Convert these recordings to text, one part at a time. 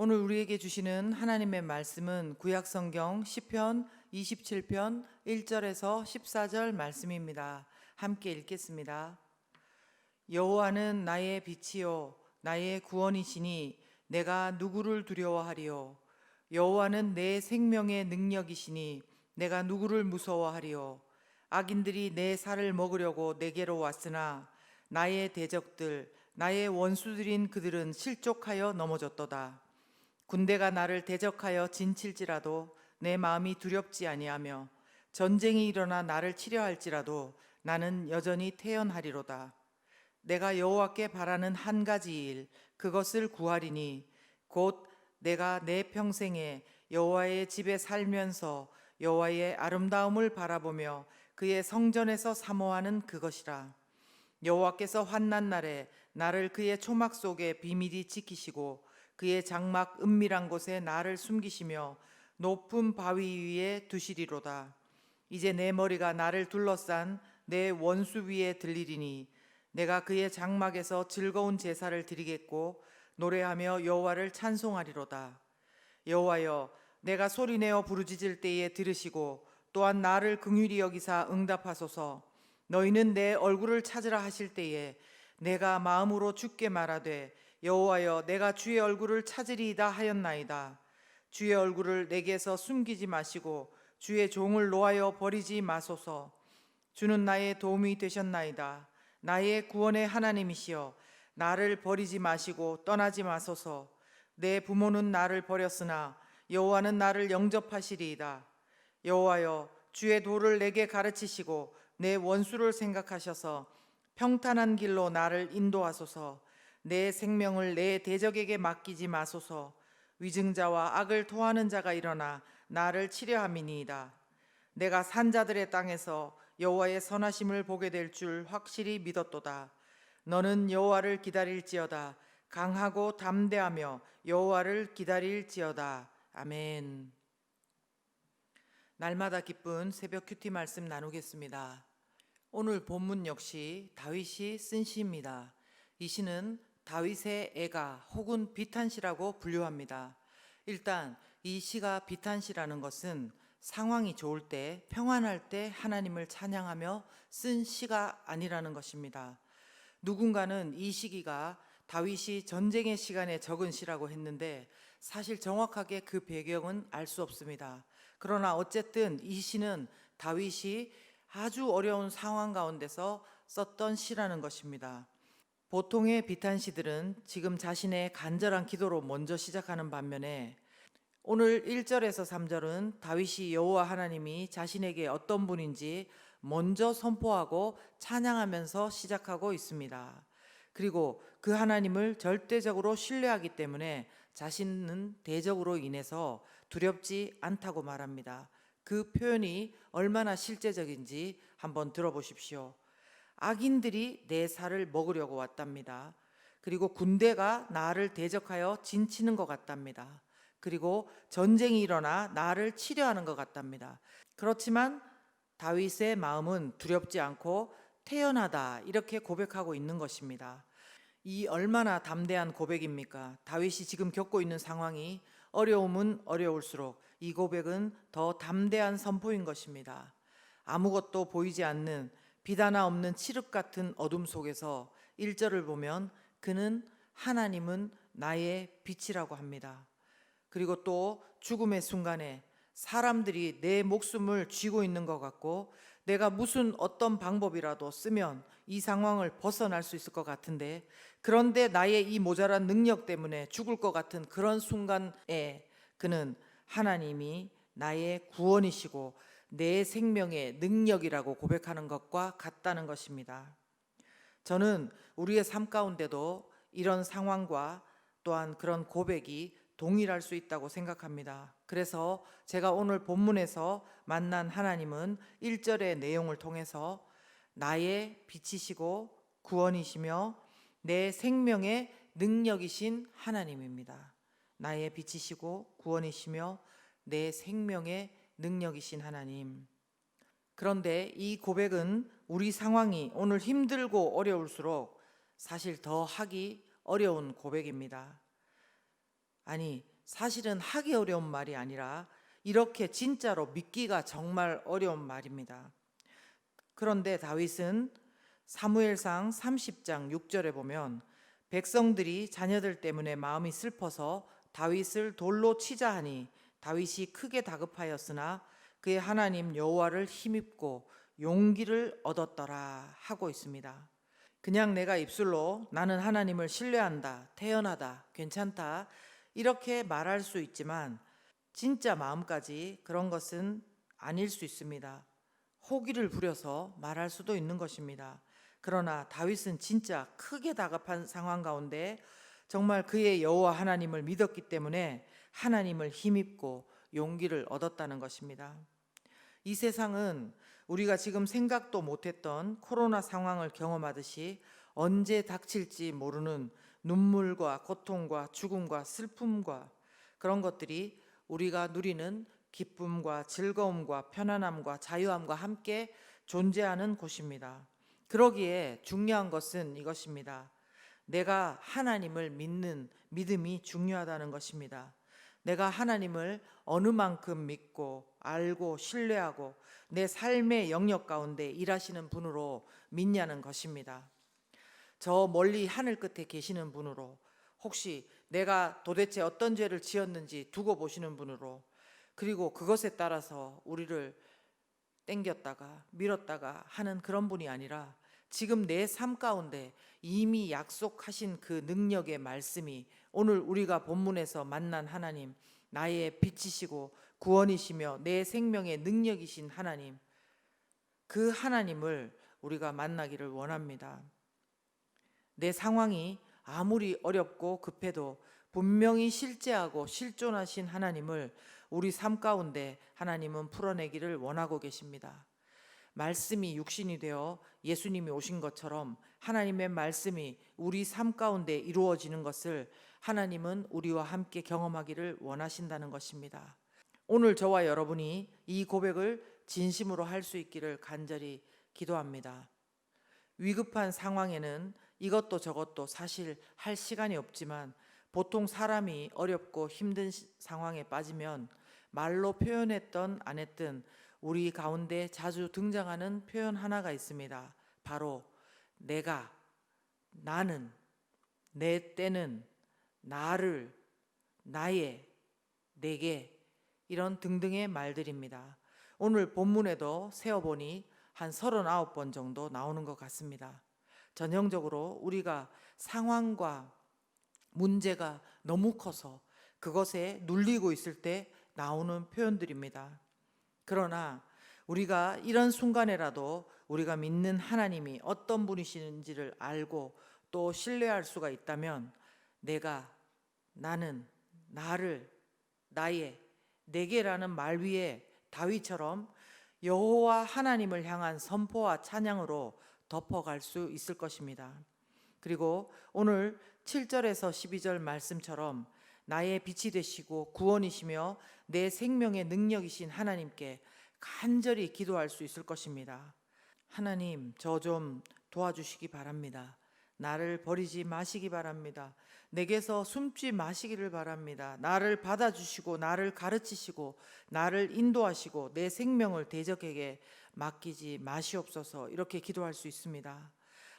오늘 우리에게 주시는 하나님의 말씀은 구약성경 시편 27편 1절에서 14절 말씀입니다. 함께 읽겠습니다. 여호와는 나의 빛이요 나의 구원이시니 내가 누구를 두려워하리요. 여호와는 내 생명의 능력이시니 내가 누구를 무서워하리요. 악인들이 내 살을 먹으려고 내게로 왔으나 나의 대적들 나의 원수들인 그들은 실족하여 넘어졌도다. 군대가 나를 대적하여 진칠지라도 내 마음이 두렵지 아니하며 전쟁이 일어나 나를 치려 할지라도 나는 여전히 태연하리로다. 내가 여호와께 바라는 한 가지 일 그것을 구하리니 곧 내가 내 평생에 여호와의 집에 살면서 여호와의 아름다움을 바라보며 그의 성전에서 사모하는 그것이라. 여호와께서 환난 날에 나를 그의 초막 속에 비밀히 지키시고 그의 장막 은밀한 곳에 나를 숨기시며 높은 바위 위에 두시리로다. 이제 내 머리가 나를 둘러싼 내 원수 위에 들리리니 내가 그의 장막에서 즐거운 제사를 드리겠고 노래하며 여호와를 찬송하리로다. 여호와여, 내가 소리내어 부르짖을 때에 들으시고 또한 나를 긍휼히 여기사 응답하소서. 너희는 내 얼굴을 찾으라 하실 때에 내가 마음으로 주께 말하되 여호와여, 내가 주의 얼굴을 찾으리이다 하였나이다. 주의 얼굴을 내게서 숨기지 마시고 주의 종을 노하여 버리지 마소서. 주는 나의 도움이 되셨나이다. 나의 구원의 하나님이시여, 나를 버리지 마시고 떠나지 마소서. 내 부모는 나를 버렸으나 여호와는 나를 영접하시리이다. 여호와여, 주의 도를 내게 가르치시고 내 원수를 생각하셔서 평탄한 길로 나를 인도하소서. 내 생명을 내 대적에게 맡기지 마소서. 위증자와 악을 토하는 자가 일어나 나를 치려함이니이다. 내가 산자들의 땅에서 여호와의 선하심을 보게 될 줄 확실히 믿었도다. 너는 여호와를 기다릴지어다. 강하고 담대하며 여호와를 기다릴지어다. 아멘. 날마다 기쁜 새벽 큐티 말씀 나누겠습니다. 오늘 본문 역시 다윗이 쓴 시입니다. 이 시는 다윗의 애가 혹은 비탄시라고 분류합니다. 일단 이 시가 비탄시라는 것은 상황이 좋을 때, 평안할 때 하나님을 찬양하며 쓴 시가 아니라는 것입니다. 누군가는 이 시기가 다윗이 전쟁의 시간에 적은 시라고 했는데 사실 정확하게 그 배경은 알 수 없습니다. 그러나 어쨌든 이 시는 다윗이 아주 어려운 상황 가운데서 썼던 시라는 것입니다. 보통의 비탄시들은 지금 자신의 간절한 기도로 먼저 시작하는 반면에 오늘 1절에서 3절은 다윗이 여호와 하나님이 자신에게 어떤 분인지 먼저 선포하고 찬양하면서 시작하고 있습니다. 그리고 그 하나님을 절대적으로 신뢰하기 때문에 자신은 대적으로 인해서 두렵지 않다고 말합니다. 그 표현이 얼마나 실제적인지 한번 들어보십시오. 악인들이 내 살을 먹으려고 왔답니다. 그리고 군대가 나를 대적하여 진치는 것 같답니다. 그리고 전쟁이 일어나 나를 치려하는 것 같답니다. 그렇지만 다윗의 마음은 두렵지 않고 태연하다 이렇게 고백하고 있는 것입니다. 이 얼마나 담대한 고백입니까? 다윗이 지금 겪고 있는 상황이 어려움은 어려울수록 이 고백은 더 담대한 선포인 것입니다. 아무것도 보이지 않는 빛 하나 없는 칠흑 같은 어둠 속에서 1절을 보면 그는 하나님은 나의 빛이라고 합니다. 그리고 또 죽음의 순간에 사람들이 내 목숨을 쥐고 있는 것 같고 내가 무슨 어떤 방법이라도 쓰면 이 상황을 벗어날 수 있을 것 같은데 그런데 나의 이 모자란 능력 때문에 죽을 것 같은 그런 순간에 그는 하나님이 나의 구원이시고 내 생명의 능력이라고 고백하는 것과 같다는 것입니다. 저는 우리의 삶 가운데도 이런 상황과 또한 그런 고백이 동일할 수 있다고 생각합니다. 그래서 제가 오늘 본문에서 만난 하나님은 1절의 내용을 통해서 나의 빛이시고 구원이시며 내 생명의 능력이신 하나님입니다. 나의 빛이시고 구원이시며 내 생명의 능력이신 하나님. 그런데 이 고백은 우리 상황이 오늘 힘들고 어려울수록 사실 더 하기 어려운 고백입니다. 아니, 사실은 하기 어려운 말이 아니라 이렇게 진짜로 믿기가 정말 어려운 말입니다. 그런데 다윗은 사무엘상 30장 6절에 보면 백성들이 자녀들 때문에 마음이 슬퍼서 다윗을 돌로 치자 하니 다윗이 크게 다급하였으나 그의 하나님 여호와를 힘입고 용기를 얻었더라 하고 있습니다. 그냥 내가 입술로 나는 하나님을 신뢰한다, 태연하다, 괜찮다 이렇게 말할 수 있지만 진짜 마음까지 그런 것은 아닐 수 있습니다. 호기를 부려서 말할 수도 있는 것입니다. 그러나 다윗은 진짜 크게 다급한 상황 가운데 정말 그의 여호와 하나님을 믿었기 때문에 하나님을 힘입고 용기를 얻었다는 것입니다. 이 세상은 우리가 지금 생각도 못했던 코로나 상황을 경험하듯이 언제 닥칠지 모르는 눈물과 고통과 죽음과 슬픔과 그런 것들이 우리가 누리는 기쁨과 즐거움과 편안함과 자유함과 함께 존재하는 곳입니다. 그러기에 중요한 것은 이것입니다. 내가 하나님을 믿는 믿음이 중요하다는 것입니다. 내가 하나님을 어느 만큼 믿고 알고 신뢰하고 내 삶의 영역 가운데 일하시는 분으로 믿냐는 것입니다. 저 멀리 하늘 끝에 계시는 분으로, 혹시 내가 도대체 어떤 죄를 지었는지 두고 보시는 분으로, 그리고 그것에 따라서 우리를 땡겼다가 밀었다가 하는 그런 분이 아니라 지금 내 삶 가운데 이미 약속하신 그 능력의 말씀이 오늘 우리가 본문에서 만난 하나님, 나의 빛이시고 구원이시며 내 생명의 능력이신 하나님, 그 하나님을 우리가 만나기를 원합니다. 내 상황이 아무리 어렵고 급해도 분명히 실제하고 실존하신 하나님을 우리 삶 가운데 하나님은 풀어내기를 원하고 계십니다. 말씀이 육신이 되어 예수님이 오신 것처럼 하나님의 말씀이 우리 삶 가운데 이루어지는 것을 하나님은 우리와 함께 경험하기를 원하신다는 것입니다. 오늘 저와 여러분이 이 고백을 진심으로 할 수 있기를 간절히 기도합니다. 위급한 상황에는 이것도 저것도 사실 할 시간이 없지만 보통 사람이 어렵고 힘든 상황에 빠지면 말로 표현했던 안 했든 우리 가운데 자주 등장하는 표현 하나가 있습니다. 바로 내가, 나는, 내 때는, 나를, 나의, 내게 이런 등등의 말들입니다. 오늘 본문에도 세어보니 한 39번 정도 나오는 것 같습니다. 전형적으로 우리가 상황과 문제가 너무 커서 그것에 눌리고 있을 때 나오는 표현들입니다. 그러나 우리가 이런 순간에라도 우리가 믿는 하나님이 어떤 분이시는지를 알고 또 신뢰할 수가 있다면 내가, 나는, 나를, 나의, 내게라는 말 위에 다윗처럼 여호와 하나님을 향한 선포와 찬양으로 덮어갈 수 있을 것입니다. 그리고 오늘 7절에서 12절 말씀처럼 나의 빛이 되시고 구원이시며 내 생명의 능력이신 하나님께 간절히 기도할 수 있을 것입니다. 하나님, 저 좀 도와주시기 바랍니다. 나를 버리지 마시기 바랍니다. 내게서 숨지 마시기를 바랍니다. 나를 받아주시고 나를 가르치시고 나를 인도하시고 내 생명을 대적에게 맡기지 마시옵소서. 이렇게 기도할 수 있습니다.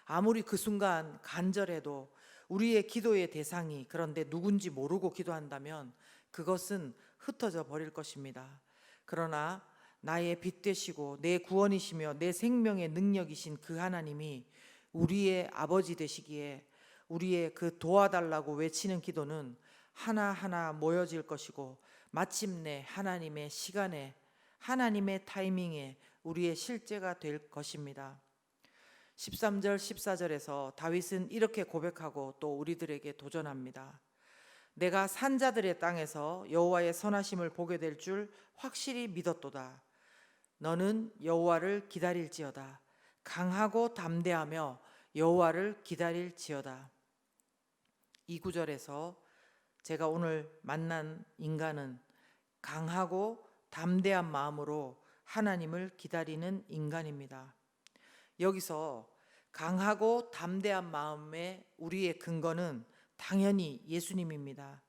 아무리 그 순간 간절해도 우리의 기도의 대상이 그런데 누군지 모르고 기도한다면 그것은 흩어져 버릴 것입니다. 그러나 나의 빛 되시고 내 구원이시며 내 생명의 능력이신 그 하나님이 우리의 아버지 되시기에 우리의 그 도와달라고 외치는 기도는 하나하나 모여질 것이고 마침내 하나님의 시간에, 하나님의 타이밍에 우리의 실제가 될 것입니다. 13절 14절에서 다윗은 이렇게 고백하고 또 우리들에게 도전합니다. 내가 산자들의 땅에서 여호와의 선하심을 보게 될 줄 확실히 믿었도다. 너는 여호와를 기다릴지어다. 강하고 담대하며 여호와를 기다릴지어다. 이 구절에서 제가 오늘 만난 인간은 강하고 담대한 마음으로 하나님을 기다리는 인간입니다. 여기서 강하고 담대한 마음의 우리의 근거는 당연히 예수님입니다.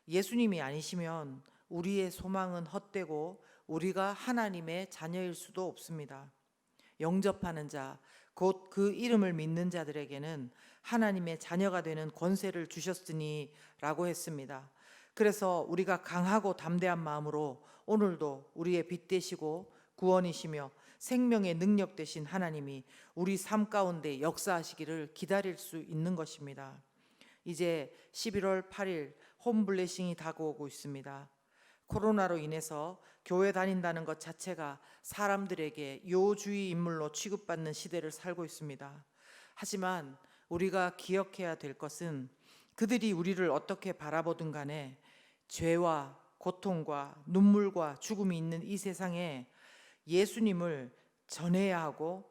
예수님이 아니시면 우리의 소망은 헛되고 우리가 하나님의 자녀일 수도 없습니다. 영접하는 자, 곧 그 이름을 믿는 자들에게는 하나님의 자녀가 되는 권세를 주셨으니 라고 했습니다. 그래서 우리가 강하고 담대한 마음으로 오늘도 우리의 빛 되시고 구원이시며 생명의 능력 되신 하나님이 우리 삶 가운데 역사하시기를 기다릴 수 있는 것입니다. 이제 11월 8일 홈블레싱이 다가오고 있습니다. 코로나로 인해서 교회 다닌다는 것 자체가 사람들에게 요주의 인물로 취급받는 시대를 살고 있습니다. 하지만 우리가 기억해야 될 것은 그들이 우리를 어떻게 바라보든 간에 죄와 고통과 눈물과 죽음이 있는 이 세상에 예수님을 전해야 하고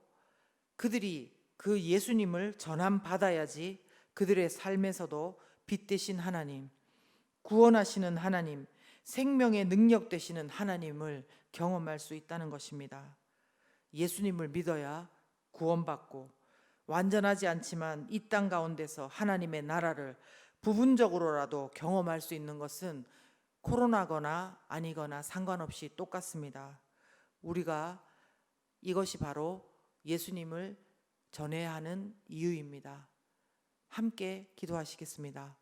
그들이 그 예수님을 전함받아야지 그들의 삶에서도 빛 되신 하나님, 구원하시는 하나님, 생명의 능력 되시는 하나님을 경험할 수 있다는 것입니다. 예수님을 믿어야 구원받고 완전하지 않지만 이 땅 가운데서 하나님의 나라를 부분적으로라도 경험할 수 있는 것은 코로나거나 아니거나 상관없이 똑같습니다. 우리가 이것이 바로 예수님을 전해야 하는 이유입니다. 함께 기도하시겠습니다.